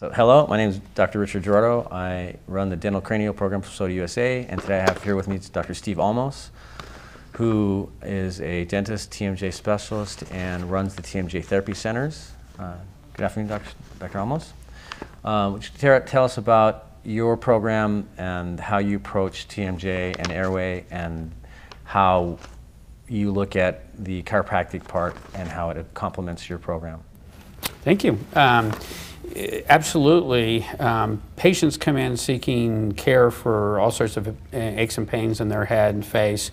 So hello, my name is Dr. Richard Gerardo. I run the dental cranial program for SOTA USA, and today I have here with me Dr. Steve Olmos, who is a dentist, TMJ specialist, and runs the TMJ therapy centers. Good afternoon, Dr. Olmos. Would you tell us about your program and how you approach TMJ and airway and how you look at the chiropractic part and how it complements your program? Thank you. Absolutely. Patients come in seeking care for all sorts of aches and pains in their head and face,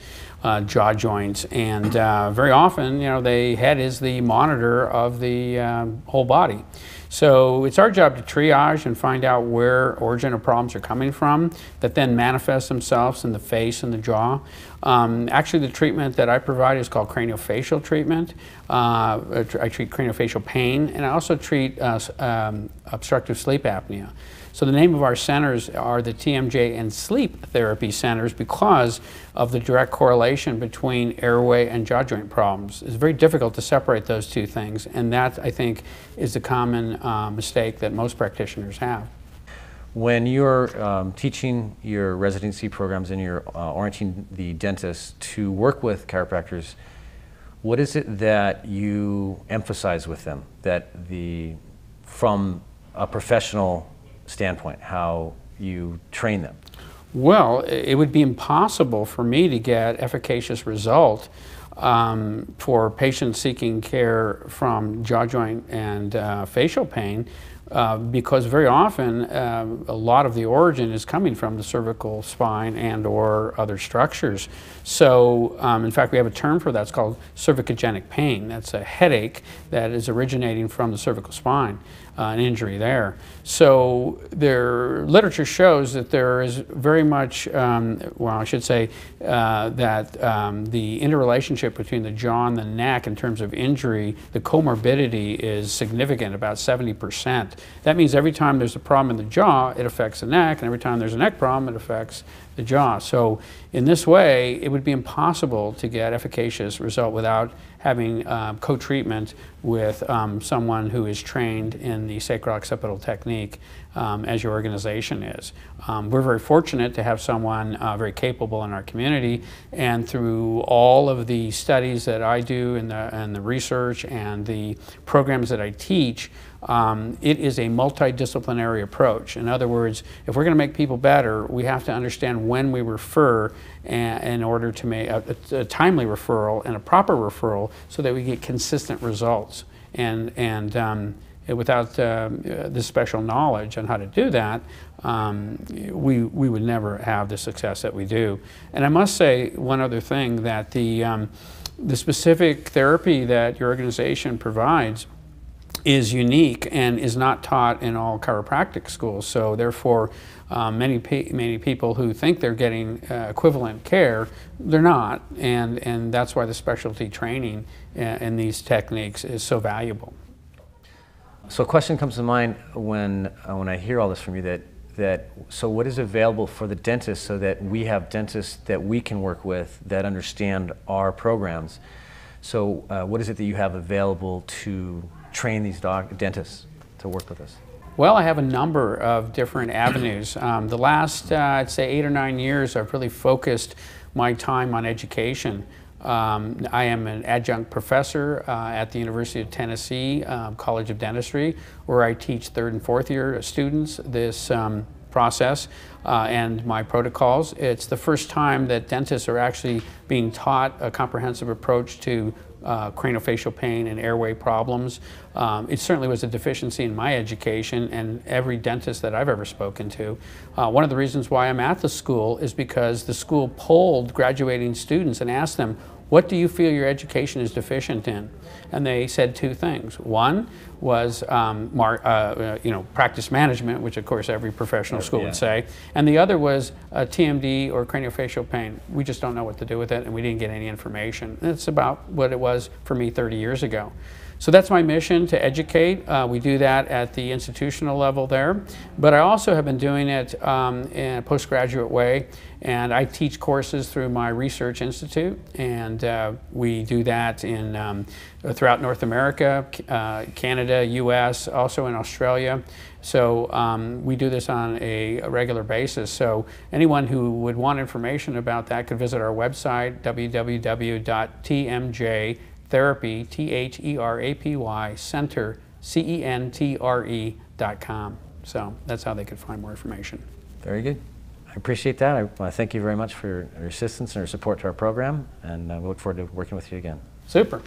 jaw joints, and very often, the head is the monitor of the whole body. So it's our job to triage and find out where origin of problems are coming from that then manifest themselves in the face and the jaw. Actually, the treatment that I provide is called craniofacial treatment. I treat craniofacial pain, and I also treat obstructive sleep apnea. So the name of our centers are the TMJ and Sleep Therapy Centers because of the direct correlation between airway and jaw joint problems. It's very difficult to separate those two things, and that, I think, is the common mistake that most practitioners have. When you're teaching your residency programs and you're orienting the dentists to work with chiropractors, what is it that you emphasize with them from a professional standpoint, how you train them? Well, it would be impossible for me to get efficacious result for patients seeking care from jaw joint and facial pain because very often a lot of the origin is coming from the cervical spine and or other structures. So in fact, we have a term for that. It's called cervicogenic pain. That's a headache that is originating from the cervical spine, an injury there. So their literature shows that there is very much, well, I should say that the interrelationship between the jaw and the neck in terms of injury, the comorbidity is significant, about 70%. That means every time there's a problem in the jaw, it affects the neck, and every time there's a neck problem, it affects the jaw. So in this way, it would be impossible to get efficacious result without having co-treatment with someone who is trained in the sacrooccipital technique as your organization is. We're very fortunate to have someone very capable in our community, and through all of the studies that I do and the research and the programs that I teach, it is a multidisciplinary approach. In other words, if we're going to make people better, we have to understand when we refer in order to make a timely referral and a proper referral so that we get consistent results. And without this special knowledge on how to do that, we would never have the success that we do. And I must say one other thing, that the specific therapy that your organization provides is unique and is not taught in all chiropractic schools. So therefore, many people who think they're getting equivalent care, they're not, and that's why the specialty training in these techniques is so valuable. So a question comes to mind when I hear all this from you, so what is available for the dentists so that we have dentists that we can work with that understand our programs? So what is it that you have available to train these dentists to work with us? Well, I have a number of different avenues. The last, I'd say 8 or 9 years, I've really focused my time on education. I am an adjunct professor at the University of Tennessee College of Dentistry, where I teach 3rd and 4th year students this process and my protocols. It's the first time that dentists are actually being taught a comprehensive approach to craniofacial pain and airway problems. It certainly was a deficiency in my education and every dentist that I've ever spoken to. One of the reasons why I'm at the school is because the school polled graduating students and asked them, what do you feel your education is deficient in? And they said 2 things. One was practice management, which of course every professional school would say, and the other was TMD or craniofacial pain. We just don't know what to do with it, and we didn't get any information. That's about what it was for me 30 years ago. So that's my mission, to educate. We do that at the institutional level there, but I also have been doing it in a postgraduate way, and I teach courses through my research institute, and we do that in throughout North America, Canada, US, also in Australia. So we do this on a regular basis. So anyone who would want information about that could visit our website, www.tmjtherapy, T-H-E-R-A-P-Y, center, CENTRE.com. So that's how they could find more information. Very good. I appreciate that. I want to thank you very much for your assistance and your support to our program, and we look forward to working with you again. Super.